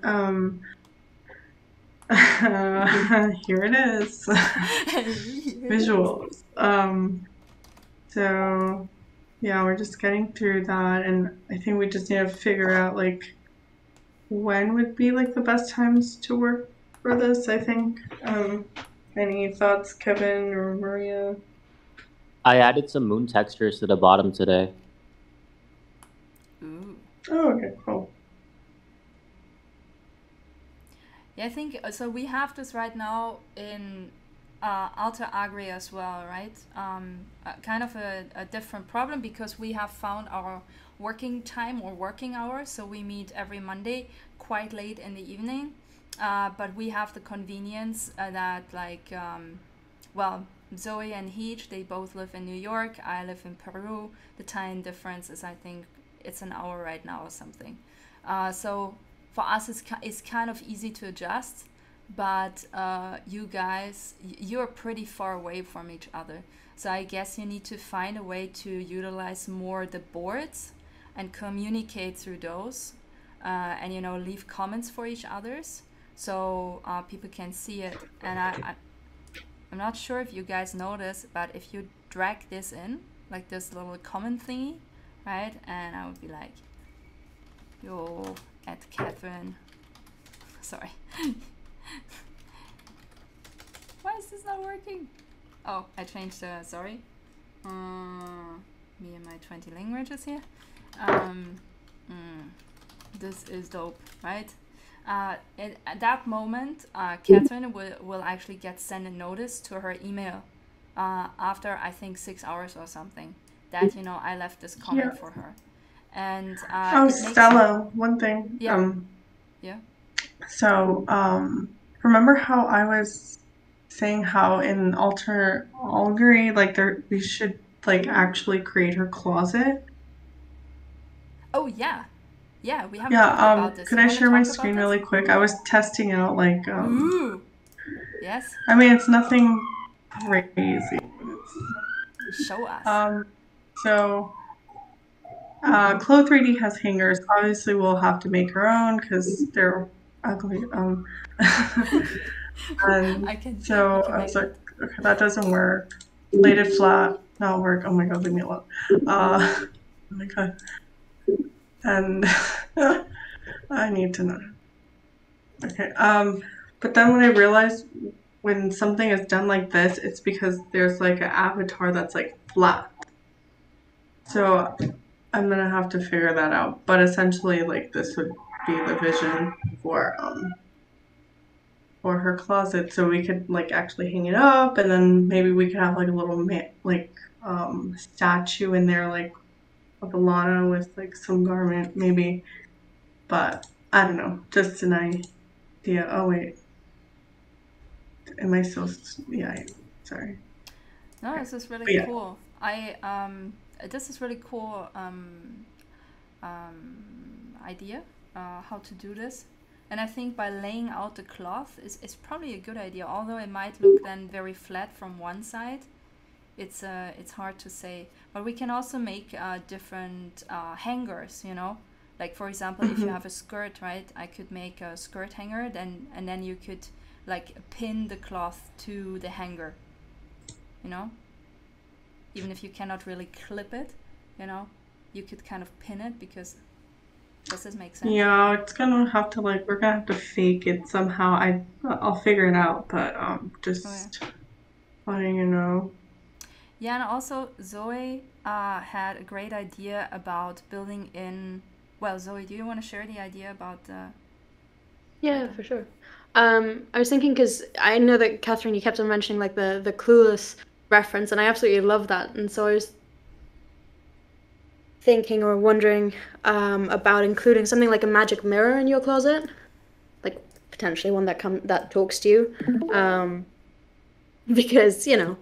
D: here it is. Visuals. So yeah, we're just getting through that, and I think we just need to figure out like when would be like the best times to work for this, I think. Any thoughts, Kevin or Maria?
H: I added some moon textures to the bottom today.
A: Ooh.
D: Oh, okay, cool.
A: Yeah, I think so. We have this right now in Alter Agri as well, right? Kind of a different problem, because we have found our working time or working hours. So we meet every Monday quite late in the evening. But we have the convenience that like, well, Zoe and Heej, they both live in New York. I live in Peru. The time difference is, I think, it's an hour right now or something. So for us, it's kind of easy to adjust. But you guys, you're pretty far away from each other. So I guess you need to find a way to utilize more the boards and communicate through those. And, you know, leave comments for each other's. So people can see it. And I'm not sure if you guys notice, but if you drag this in, like this little comment thingy, right? And I would be like, yo, at Catherine. Sorry. Why is this not working? Oh, I changed the, sorry. Me and my 20 languages here. This is dope, right? At that moment, Catherine will actually get sent a notice to her email after, I think, 6 hours or something, that, you know, I left this comment for her. And
D: oh, Stella, one thing.
A: Yeah.
D: So remember how I was saying how in Algeria, like we should like actually create her closet.
A: Oh yeah, yeah. We haven't talked about this.
D: Could
A: You
D: I
A: wanna
D: share my
A: talk about
D: screen
A: this?
D: really quick? I was testing out like
A: Ooh. Yes.
D: I mean, it's nothing crazy.
A: Show us.
D: So Clo3D has hangers. Obviously, we'll have to make our own because they're ugly. And
A: I can.
D: so
A: You can
D: I
A: make
D: was like,
A: it.
D: okay, that doesn't work. Plated flat, not work. Oh my god, leave me alone. Oh my god. And I need to know. Okay. But then when I realized when something is done like this, it's because there's like an avatar that's like flat. So I'm gonna have to figure that out. But essentially, like this would be the vision for her closet, so we could like actually hang it up, and then maybe we could have like a little statue in there, like of Alana with like some garment, maybe. But I don't know, just an idea. Oh wait, am I still? Yeah, sorry.
A: No, this is really cool. This is really cool idea how to do this. And I think by laying out the cloth is probably a good idea, although it might look then very flat from one side. It's hard to say. But we can also make different hangers, you know? Like, for example, if you have a skirt, right? I could make a skirt hanger, and then you could, like, pin the cloth to the hanger, you know? Even if you cannot really clip it, you know? You could kind of pin it because... Does this make sense?
D: Yeah, it's gonna have to like we're gonna have to fake it somehow. I'll figure it out, but just letting you know.
A: Yeah, and also Zoe had a great idea about building in. Well, Zoe, do you want to share the idea about the?
F: Yeah, for sure. I was thinking because I know that Catherine, you kept on mentioning like the Clueless reference, and I absolutely love that, and so I was thinking or wondering about including something like a magic mirror in your closet, like potentially one that talks to you, because you know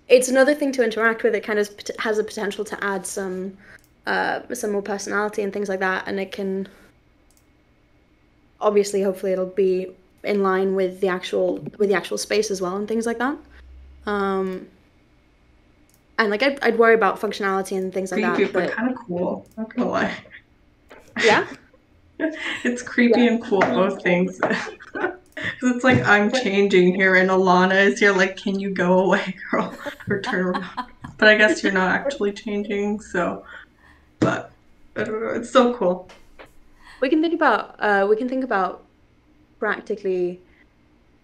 F: it's another thing to interact with. It kind of has a potential to add some more personality and things like that, and it can obviously hopefully it'll be in line with the actual space as well and things like that. And like I'd worry about functionality and things like
D: Creepy,
F: that.
D: but kind of cool. Not gonna lie.
F: Yeah.
D: It's creepy and cool, both things. Because it's like I'm changing here, and Alana is here. Like, can you go away, girl, or turn around? But I guess you're not actually changing. So, but I don't know. It's so cool.
F: We can think about practically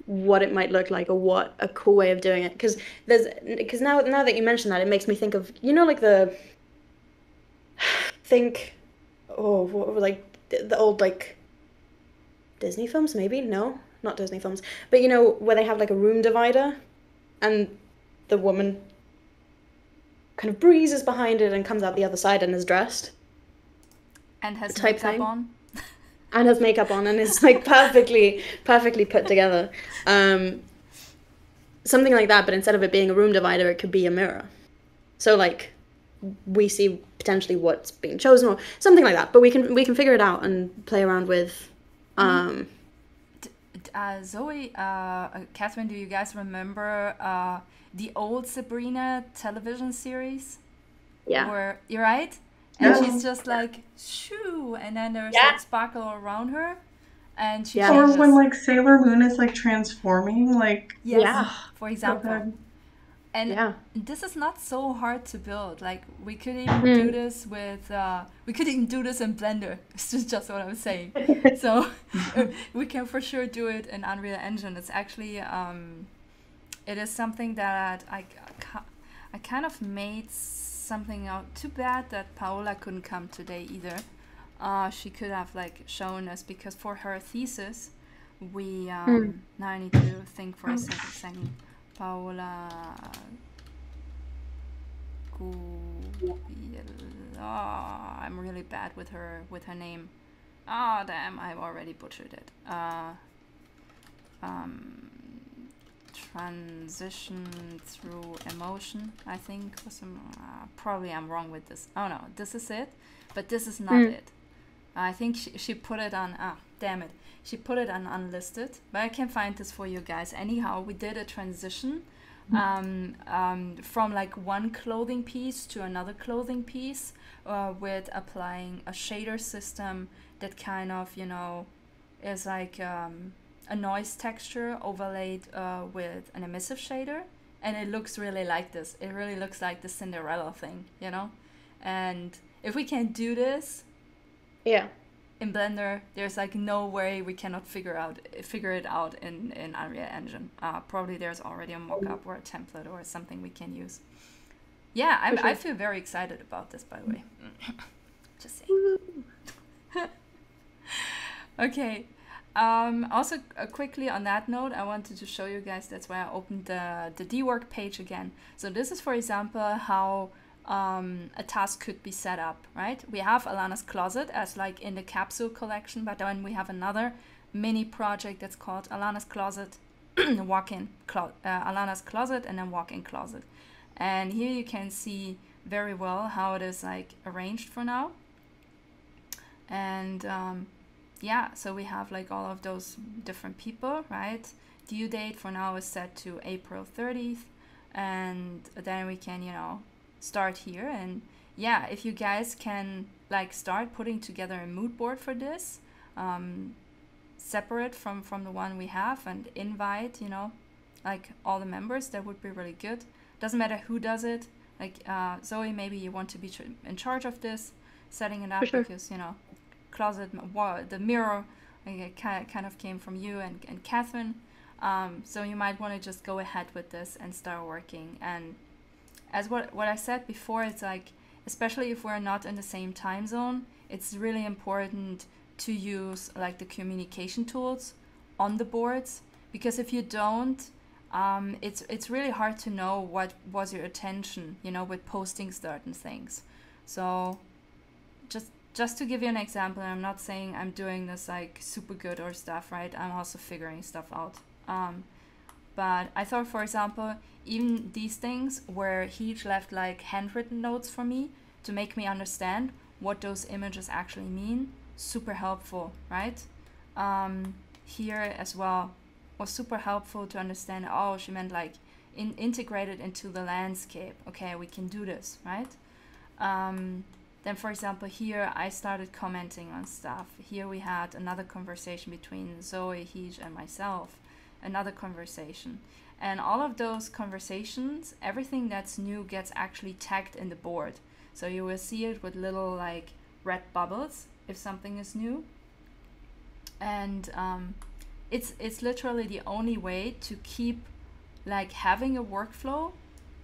F: what it might look like or what a cool way of doing it, because now that you mention that, it makes me think of, you know, like like the old like Disney films, maybe no, not Disney films, but you know where they have like a room divider and the woman kind of breezes behind it and comes out the other side and is dressed
A: and has makeup on.
F: And has makeup on and is like perfectly put together. Something like that, but instead of it being a room divider, it could be a mirror. So like we see potentially what's being chosen or something like that. But we can figure it out and play around with.
A: Zoe, Catherine, do you guys remember the old Sabrina television series?
F: Yeah.
A: Where you're right. And she's just like, shoo, and then there's like sparkle around her. And she
D: or when like Sailor Moon is like transforming, like
A: for example. And this is not so hard to build. Like we could even do this with we could even do this in Blender. This is just what I'm saying. So we can for sure do it in Unreal Engine. It's actually it is something that I kind of made something out. Too bad that Paola couldn't come today either. She could have like shown us, because for her thesis we now I need to think for a second. Paola I'm really bad with her name. Damn, I've already butchered it. transition through emotion, I think. For some, probably I'm wrong with this. Oh no, this is it, but this is not it. I think she put it on, damn it. She put it on unlisted, but I can find this for you guys. Anyhow, we did a transition from like one clothing piece to another clothing piece with applying a shader system that kind of, you know, is like a noise texture overlaid with an emissive shader. And it looks really like this. It really looks like the Cinderella thing, you know? And if we can do this,
F: yeah,
A: in Blender, there's like no way we cannot figure it out in Unreal Engine. Probably there's already a mock-up or a template or something we can use. Yeah, I feel very excited about this, by the way. Just saying. Okay. Also, quickly on that note, I wanted to show you guys, that's why I opened the dwork page again. So this is, for example, how a task could be set up, right? We have Alana's Closet as like in the capsule collection, but then we have another mini project that's called Alana's Closet, Alana's Closet, and then walk-in closet. And here you can see very well how it is like arranged for now. And yeah, so we have like all of those different people, right? Due date for now is set to April 30th, and then we can, you know, start here. And yeah, if you guys can like start putting together a mood board for this, separate from the one we have, and invite, you know, like all the members, that would be really good. Doesn't matter who does it. Like Zoe, maybe you want to be in charge of this, setting it up, because, you know, closet, the mirror, like, kind of came from you and Catherine. So you might want to just go ahead with this and start working. And as what I said before, it's like, especially if we're not in the same time zone, it's really important to use like the communication tools on the boards, because if you don't, it's really hard to know what was your intention, you know, with posting certain things. So just to give you an example, I'm not saying I'm doing this like super good or stuff, right? I'm also figuring stuff out. But I thought, for example, even these things where he left like handwritten notes for me to make me understand what those images actually mean, super helpful, right? Here as well was super helpful to understand, oh, she meant like integrated into the landscape. Okay, we can do this, right? Then, for example, here I started commenting on stuff. Here we had another conversation between Zoe, Heej, and myself, another conversation. And all of those conversations, everything that's new gets actually tagged in the board. So you will see it with little like red bubbles if something is new. And it's literally the only way to keep like having a workflow,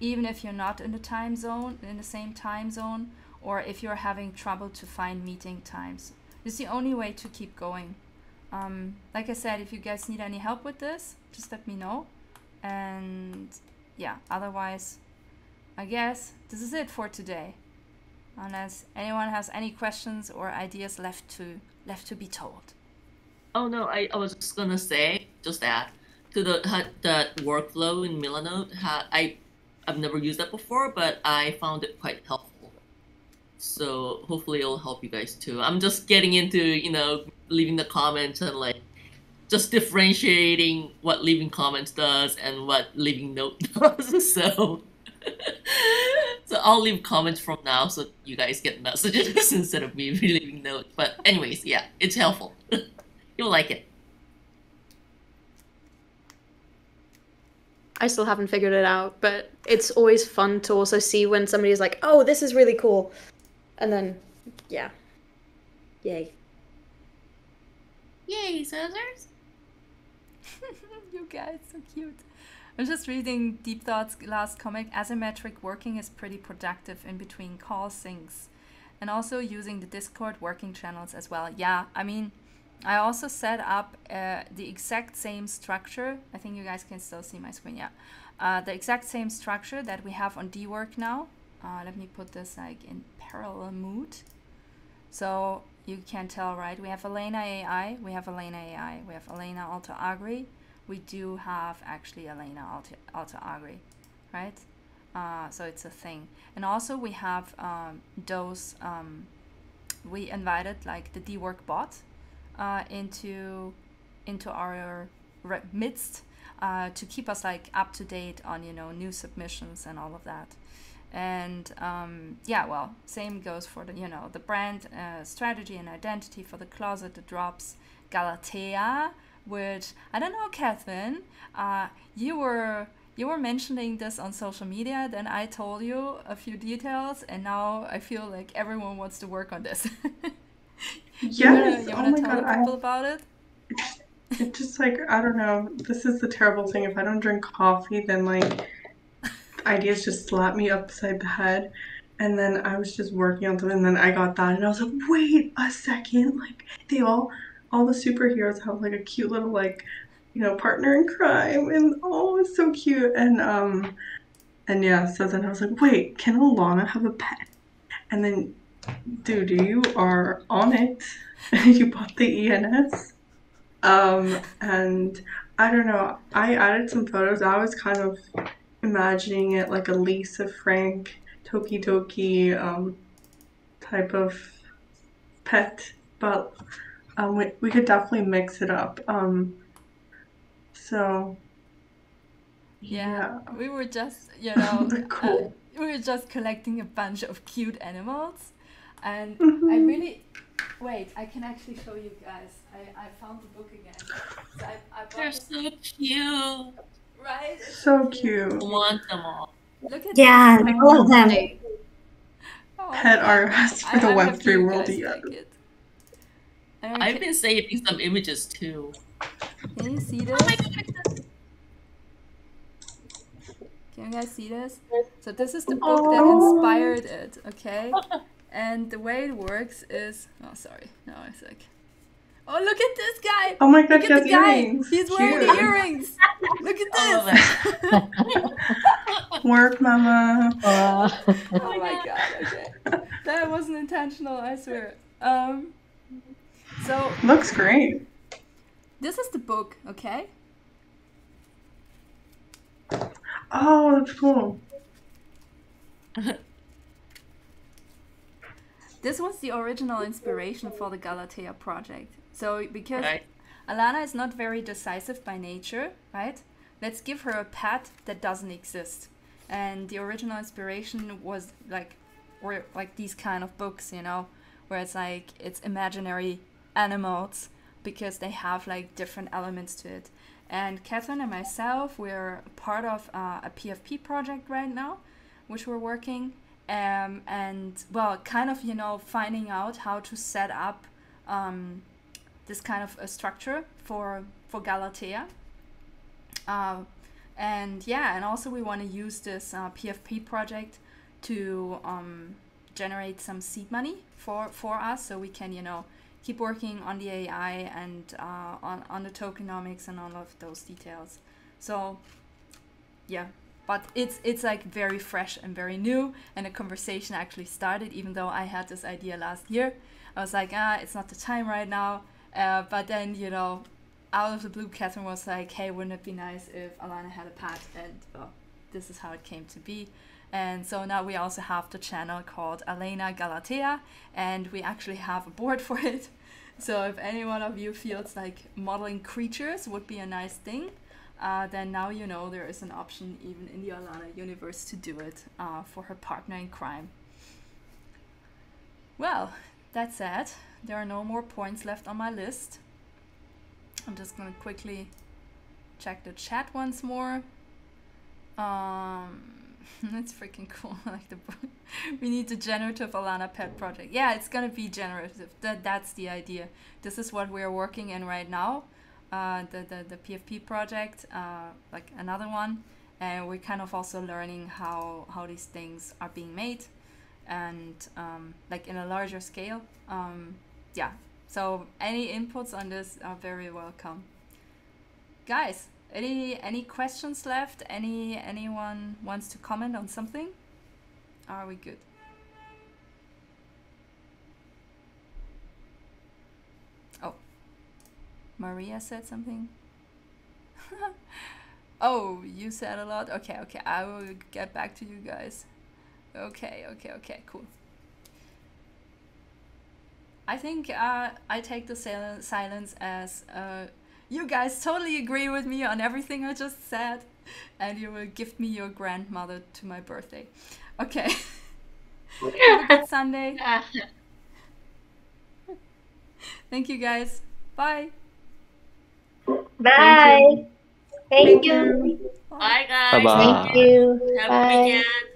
A: even if you're not in the time zone, in the same time zone, or if you're having trouble to find meeting times. It's the only way to keep going. Like I said, if you guys need any help with this, just let me know. And yeah, otherwise, I guess this is it for today. Unless anyone has any questions or ideas left to be told.
E: Oh no, I was just gonna say, just that, to that workflow in Milanote, I've never used that before, but I found it quite helpful. So hopefully it'll help you guys too. I'm just getting into, you know, leaving the comments and like just differentiating what leaving comments does and what leaving note does. So I'll leave comments from now so you guys get messages instead of me leaving notes. But anyways, yeah, it's helpful. You'll like it.
F: I still haven't figured it out, but it's always fun to also see when somebody's like, oh, this is really cool. And then, yeah. Yay.
E: Yay, scissors.
A: You guys, so cute. I'm just reading Deep Thought's last comic. Asymmetric working is pretty productive in between call syncs. And also using the Discord working channels as well. Yeah, I mean, I also set up the exact same structure. I think you guys can still see my screen, yeah. The exact same structure that we have on dwork now. Let me put this like in parallel mode. So you can tell, right? We have Elena AI, we have Elena AI, we have Elena Alta Agri, we do have actually Elena Alta Agri, right? So it's a thing. And also we have those, we invited like the D-Work bot into our midst to keep us like up to date on, you know, new submissions and all of that. And yeah, well, same goes for the, you know, the brand strategy and identity for the closet, the drops, Galatea, which I don't know, Catherine, you were mentioning this on social media, then I told you a few details, and now I feel like everyone wants to work on this.
D: Yes.
A: You
D: Oh
A: wanna
D: my
A: tell
D: God.
A: people about it?
D: It's just like, I don't know. This is the terrible thing. If I don't drink coffee, then like ideas just slap me upside the head. And then I was just working on something, and then I got that, and I was like, wait a second. Like, they all the superheroes have like a cute little, like, you know, partner in crime, and oh, it's so cute. And yeah, so then I was like, wait, can Alana have a pet? And then, dude, you are on it. You bought the ENS. And I don't know, I added some photos. I was kind of imagining it like a Lisa Frank, Toki Toki type of pet, but we could definitely mix it up. So yeah,
A: we were just, you know,
D: cool.
A: we were just collecting a bunch of cute animals, and I
D: Mhm.
A: really, wait, I can actually show you guys. I found the book again. So I bought
E: They're
A: this,
E: so cute.
A: right? It's
D: So
E: I
D: cute.
E: want them all.
A: Look at
C: Yeah,
A: this.
C: all of them.
A: Oh,
D: Pet
A: thank
D: art
A: you.
D: has for the
A: I'm happy
D: Web3
A: you
D: world,
A: guys
D: yeah.
A: like it.
E: I've been saving some images too.
A: Can you see
E: Oh my
A: this?
E: God.
A: Can you guys see this? So this is the book that inspired it, okay? And the way it works is, oh sorry, no, it's like, oh look at this guy!
D: Oh my God,
A: Look
D: he
A: at
D: has
A: the guy!
D: earrings.
A: He's wearing the
D: Cute.
A: earrings! Look at
E: I love
A: this!
D: Work, mama.
A: Oh my God, okay. That wasn't intentional, I swear. So
D: Looks great.
A: this is the book, okay?
D: Oh, that's cool.
A: This was the original inspiration for the Galatea project. So because
E: Right.
A: Alana is not very decisive by nature, right? Let's give her a pet that doesn't exist. And the original inspiration was like, or like these kind of books, you know, where it's like, it's imaginary animals because they have like different elements to it. And Catherine and myself, we're part of a PFP project right now, which we're working. And well, kind of, you know, finding out how to set up this kind of a structure for Galatea. And yeah, and also we want to use this PFP project to generate some seed money for us, so we can, you know, keep working on the AI and on the tokenomics and all of those details. So yeah, but it's like very fresh and very new, and the conversation actually started even though I had this idea last year. I was like, it's not the time right now, but then, you know, out of the blue, Catherine was like, hey, wouldn't it be nice if Alana had a pet? And well, this is how it came to be. And so now we also have the channel called Elena Galatea, and we actually have a board for it. So if any one of you feels like modeling creatures would be a nice thing, then now you know there is an option even in the Alana universe to do it for her partner in crime. Well, that said, there are no more points left on my list. I'm just gonna quickly check the chat once more. That's freaking cool. I like the book. We need the generative Alana pet project. Yeah, it's gonna be generative. That's the idea. This is what we're working in right now. The PFP project, like another one, and we're kind of also learning how these things are being made, and like in a larger scale. Yeah. So any inputs on this are very welcome. Guys, any questions left? Anyone wants to comment on something? Are we good? Oh, Maria said something. Oh, you said a lot. Okay, okay. I will get back to you guys. Okay, okay, okay. Cool. I think I take the silence as you guys totally agree with me on everything I just said, and you will gift me your grandmother to my birthday. Okay. Have a good Sunday. Thank you guys. Bye.
C: Bye. Thank you.
E: Bye, guys.
H: Bye-bye.
C: Thank you.
E: Have a
C: Bye.
E: weekend.